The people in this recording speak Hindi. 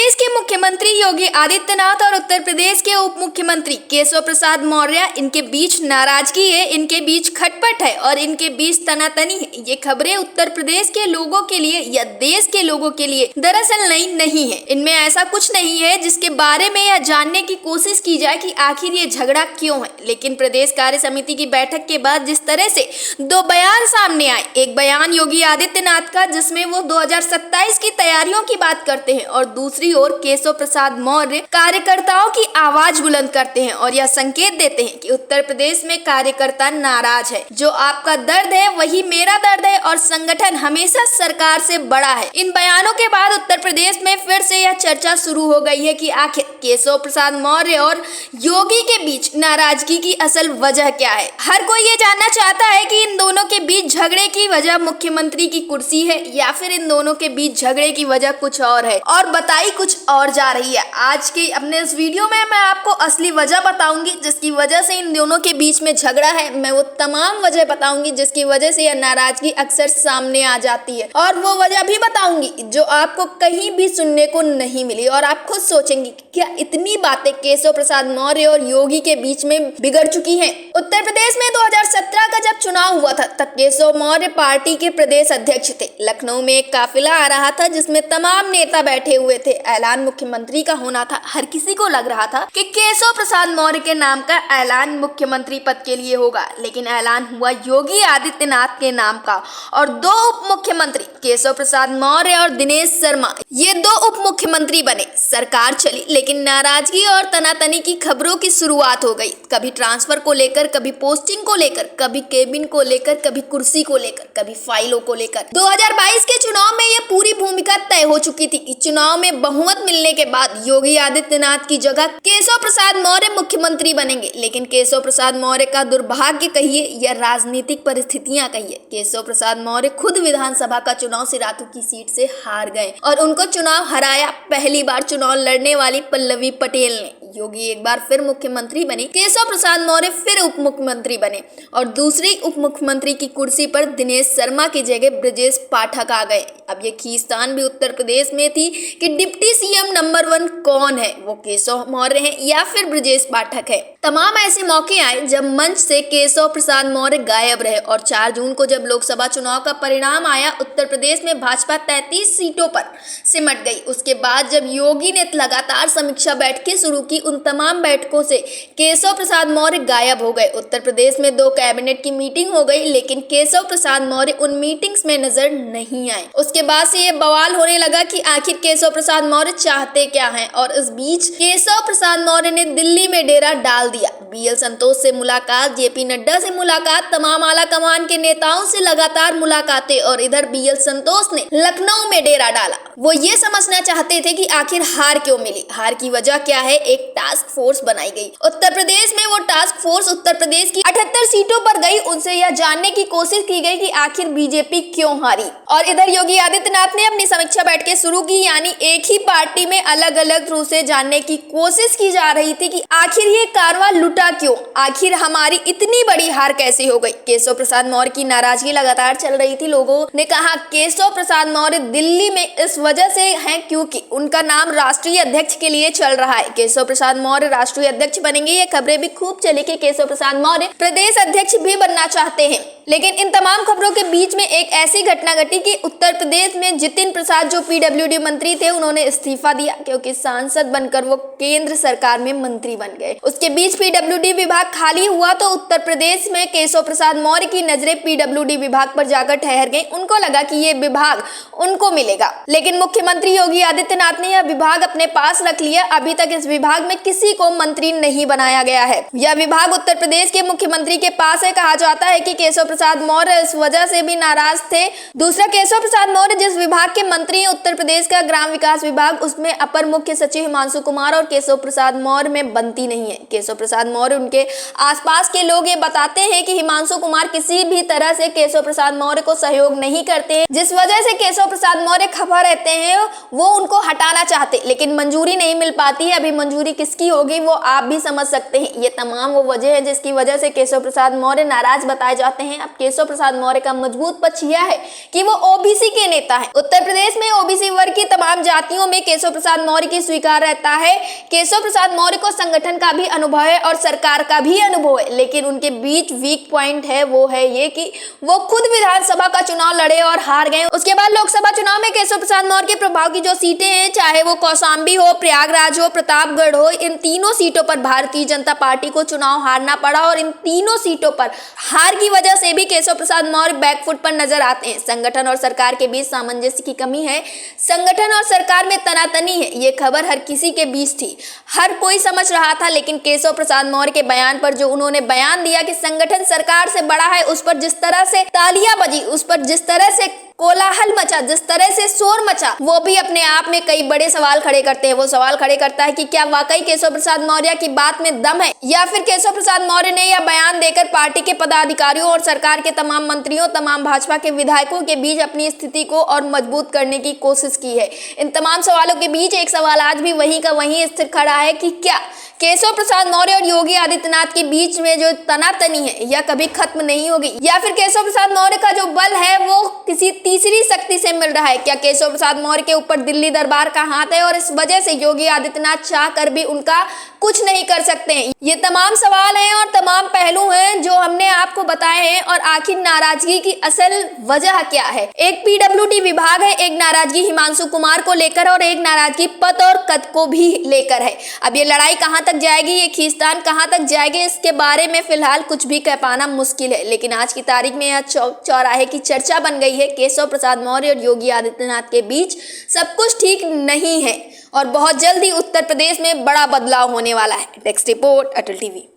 प्रदेश के मुख्यमंत्री योगी आदित्यनाथ और उत्तर प्रदेश के उप मुख्यमंत्री केशव प्रसाद मौर्य, इनके बीच नाराजगी है, इनके बीच खटपट है और इनके बीच तनातनी है। ये खबरें उत्तर प्रदेश के लोगों के लिए या देश के लोगों के लिए दरअसल नई नहीं है। इनमें ऐसा कुछ नहीं है जिसके बारे में यह जानने की कोशिश की जाए कि आखिर ये झगड़ा क्यों है। लेकिन प्रदेश कार्य समिति की बैठक के बाद जिस तरह से दो बयान सामने आए, एक बयान योगी आदित्यनाथ का जिसमें वो 2027 की तैयारियों की बात करते हैं और दूसरी ओर केशव प्रसाद मौर्य कार्यकर्ताओं की आवाज बुलंद करते हैं और यह संकेत देते हैं कि उत्तर प्रदेश में कार्यकर्ता नाराज है। जो आपका दर्द है वही मेरा दर्द है और संगठन हमेशा सरकार से बड़ा है। इन बयानों के बाद उत्तर प्रदेश में फिर से यह चर्चा शुरू हो गई है कि आखिर केशव प्रसाद मौर्य और योगी के बीच नाराजगी की असल वजह क्या है। हर कोई ये जानना चाहता है कि इन दोनों के बीच झगड़े की वजह मुख्यमंत्री की कुर्सी है या फिर इन दोनों के बीच झगड़े की वजह कुछ और है और बताई कुछ और जा रही है। आज के अपने इस वीडियो में मैं आपको असली वजह बताऊंगी जिसकी वजह से इन दोनों के बीच में झगड़ा है। मैं वो तमाम वजह बताऊंगी जिसकी वजह से यह नाराजगी अक्सर सामने आ जाती है और वो वजह भी बताऊंगी जो आपको कहीं भी सुनने को नहीं मिली और आप खुद सोचेंगे कि क्या इतनी बातें केशव प्रसाद मौर्य और योगी के बीच में बिगड़ चुकी हैं। उत्तर प्रदेश में 2017 का जब चुनाव हुआ था तब केशव मौर्य पार्टी के प्रदेश अध्यक्ष थे। लखनऊ में एक काफिला आ रहा था जिसमें तमाम नेता बैठे हुए थे। ऐलान मुख्यमंत्री का होना था। हर किसी को लग रहा था कि केशव प्रसाद मौर्य के नाम का ऐलान मुख्यमंत्री पद के लिए होगा, लेकिन ऐलान हुआ योगी आदित्यनाथ के नाम का और दो उप मुख्यमंत्री केशव प्रसाद मौर्य और दिनेश शर्मा, ये दो उप मुख्यमंत्री बने। सरकार चली लेकिन नाराजगी और तनातनी की खबरों की शुरुआत हो गई। कभी ट्रांसफर को लेकर, कभी पोस्टिंग को लेकर, कभी केबिन को लेकर, कभी कुर्सी को लेकर, कभी फाइलों को लेकर। 2022 के चुनाव में यह पूरी भूमिका तय हो चुकी थी कि चुनाव में बहुमत मिलने के बाद योगी आदित्यनाथ की जगह केशव प्रसाद मौर्य मुख्यमंत्री बनेंगे। लेकिन केशव प्रसाद मौर्य का दुर्भाग्य कहिए या राजनीतिक परिस्थितियां कहिए, केशव प्रसाद मौर्य खुद विधानसभा का चुनाव सिराथू की सीट से हार गए और उनको चुनाव हराया पहली बार चुनाव लड़ने वाली पल्लवी पटेल ने। योगी एक बार फिर मुख्यमंत्री बने, केशव प्रसाद मौर्य फिर उप मुख्यमंत्री बने और दूसरी उप मुख्यमंत्री की कुर्सी पर दिनेश शर्मा की जगह ब्रजेश पाठक आ गए। अब ये खींचतान भी उत्तर प्रदेश में थी कि डिप्टी सीएम नंबर 1 कौन है, वो केशव मौर्य है या फिर ब्रजेश पाठक है। तमाम ऐसे मौके आए जब मंच से केशव प्रसाद मौर्य गायब रहे और 4 जून को जब लोकसभा चुनाव का परिणाम आया, उत्तर प्रदेश में भाजपा 33 सीटों पर सिमट गई। उसके बाद जब योगी ने लगातार समीक्षा बैठकें शुरू की, उन तमाम बैठकों से केशव प्रसाद मौर्य गायब हो गए। उत्तर प्रदेश में 2 कैबिनेट की मीटिंग हो गई लेकिन केशव प्रसाद मौर्य उन मीटिंग्स में नजर नहीं आए। उसके बाद से ये बवाल होने लगा कि आखिर केशव प्रसाद मौर्य चाहते क्या हैं और इस बीच केशव प्रसाद मौर्य ने दिल्ली में डेरा डाल दिया। बीएल संतोष से मुलाकात, जेपी नड्डा से मुलाकात, तमाम आला कमान के नेताओं से लगातार मुलाकातें और इधर बीएल संतोष ने लखनऊ में डेरा डाला। वो ये समझना चाहते थे कि आखिर हार क्यों मिली, हार की वजह क्या है। एक टास्क फोर्स बनाई गई उत्तर प्रदेश में। वो टास्क फोर्स उत्तर प्रदेश की 78 सीटों पर गई। उनसे यह जानने की कोशिश की गई कि आखिर बीजेपी क्यों हारी और इधर योगी आदित्यनाथ ने अपनी समीक्षा बैठकें शुरू की। यानी एक ही पार्टी में अलग अलग रूप से जानने की कोशिश की जा रही थी कि आखिर ये कारवां लुटा क्यों, आखिर हमारी इतनी बड़ी हार कैसे हो गई। केशव प्रसाद मौर्य की नाराजगी लगातार चल रही थी। लोगों ने कहा केशव प्रसाद मौर्य दिल्ली में इस वजह से हैं क्योंकि उनका नाम राष्ट्रीय अध्यक्ष के लिए चल रहा है। केशव प्रसाद मौर्य राष्ट्रीय अध्यक्ष बनेंगे। ये खबरें भी खूब चली कि केशव प्रसाद मौर्य प्रदेश अध्यक्ष भी बनना चाहते हैं। लेकिन इन तमाम खबरों के बीच में एक ऐसी घटना घटी कि उत्तर प्रदेश में जितिन प्रसाद जो पीडब्ल्यूडी मंत्री थे, उन्होंने इस्तीफा दिया क्योंकि सांसद बनकर वो केंद्र सरकार में मंत्री बन गए। उसके बीच पीडब्ल्यूडी विभाग खाली हुआ तो उत्तर प्रदेश में केशव प्रसाद मौर्य की नजरें पीडब्ल्यूडी विभाग पर जाकर ठहर गई। उनको लगा कि ये विभाग उनको मिलेगा, लेकिन मुख्यमंत्री योगी आदित्यनाथ ने यह विभाग अपने पास रख लिया। अभी तक इस विभाग में किसी को मंत्री नहीं बनाया गया है। यह विभाग उत्तर प्रदेश के मुख्यमंत्री के पास है। कहा जाता है कि केशव प्रसाद मौर्य इस वजह से भी नाराज थे। दूसरा, केशव प्रसाद मौर्य जिस विभाग के मंत्री उत्तर प्रदेश का ग्राम विकास विभाग, उसमें अपर मुख्य सचिव हिमांशु कुमार और केशव प्रसाद मौर्य में बनती नहीं है। केशव प्रसाद मौर्य, उनके आसपास के लोग ये बताते हैं कि हिमांशु कुमार किसी भी तरह से केशव प्रसाद मौर्य को सहयोग नहीं करते हैं, जिस वजह से केशव प्रसाद मौर्य खफा रहते हैं। वो उनको हटाना चाहते लेकिन मंजूरी नहीं मिल पाती है। अभी मंजूरी किसकी होगी वो आप भी समझ सकते हैं। ये तमाम वो वजह है जिसकी वजह से केशव प्रसाद मौर्य नाराज बताए जाते हैं अब केशव प्रसाद मौर्य का मजबूत पक्ष यह है कि वो ओबीसी के नेता है। उत्तर प्रदेश में ओबीसी वर्ग की तमाम जातियों में केशव प्रसाद मौर्य की स्वीकार रहता है। केशव प्रसाद मौर्य को संगठन का भी अनुभव है और सरकार का भी अनुभव है, लेकिन उनके बीच वीक पॉइंट है, वो है ये कि वो खुद विधानसभा का चुनाव लड़े और हार गए। उसके बाद लोकसभा चुनाव में केशव प्रसाद मौर्य के प्रभाव की जो सीटें हैं, चाहे वो कौशाम्बी हो, प्रयागराज हो, प्रतापगढ़ हो, इन तीनों सीटों पर भारतीय जनता पार्टी को चुनाव हारना पड़ा और इन तीनों सीटों पर हार की वजह से भी केशव प्रसाद मौर्य बैकफुट पर नजर आते हैं। संगठन और सरकार के बीच सामंजस्य की कमी है, संगठन और सरकार में तनातनी है, ये खबर हर किसी के बीच थी, हर कोई समझ रहा था। लेकिन केशव प्रसाद मौर्य के बयान पर जो उन्होंने बयान दिया कि संगठन सरकार से बड़ा है, उस पर जिस तरह से तालियां बजी, उस पर जिस तरह से कोलाहल मचा, जिस तरह से शोर मचा, वो भी अपने आप में कई बड़े सवाल खड़े करते हैं। वो सवाल खड़े करता है कि क्या वाकई केशव प्रसाद मौर्य की बात में दम है, या फिर केशव प्रसाद मौर्य ने यह बयान देकर पार्टी के पदाधिकारियों और सरकार के तमाम मंत्रियों, तमाम भाजपा के विधायकों के बीच अपनी स्थिति को और मजबूत करने की कोशिश की है। इन तमाम सवालों के बीच एक सवाल आज भी वहीं का वहीं स्थिर खड़ा है कि क्या केशव प्रसाद मौर्य और योगी आदित्यनाथ के बीच में जो तनातनी है यह कभी खत्म नहीं होगी, या फिर केशव प्रसाद मौर्य का जो बल है वो किसी तीसरी शक्ति से मिल रहा है। क्या केशव प्रसाद मौर्य के ऊपर दिल्ली दरबार का हाथ है और इस वजह से योगी आदित्यनाथ चाह कर भी उनका कुछ नहीं कर सकते हैं? ये तमाम सवाल हैं और तमाम पहलू हैं जो हमने आपको बताए हैं। और आखिर नाराजगी की असल वजह क्या है? एक पीडब्ल्यूडी विभाग है, एक नाराजगी हिमांशु कुमार को लेकर और एक नाराजगी पद और कद को भी लेकर है। अब ये लड़ाई कहां तक जाएगी, ये खींचतान कहां तक जाएगी, इसके बारे में फिलहाल कुछ भी कह पाना मुश्किल है। लेकिन आज की तारीख में यह चौराहे की चर्चा बन गई है, केशव प्रसाद मौर्य और योगी आदित्यनाथ के बीच सब कुछ ठीक नहीं है और बहुत जल्दी उत्तर प्रदेश में बड़ा बदलाव होने वाला है। डेस्क रिपोर्ट, अटल टीवी।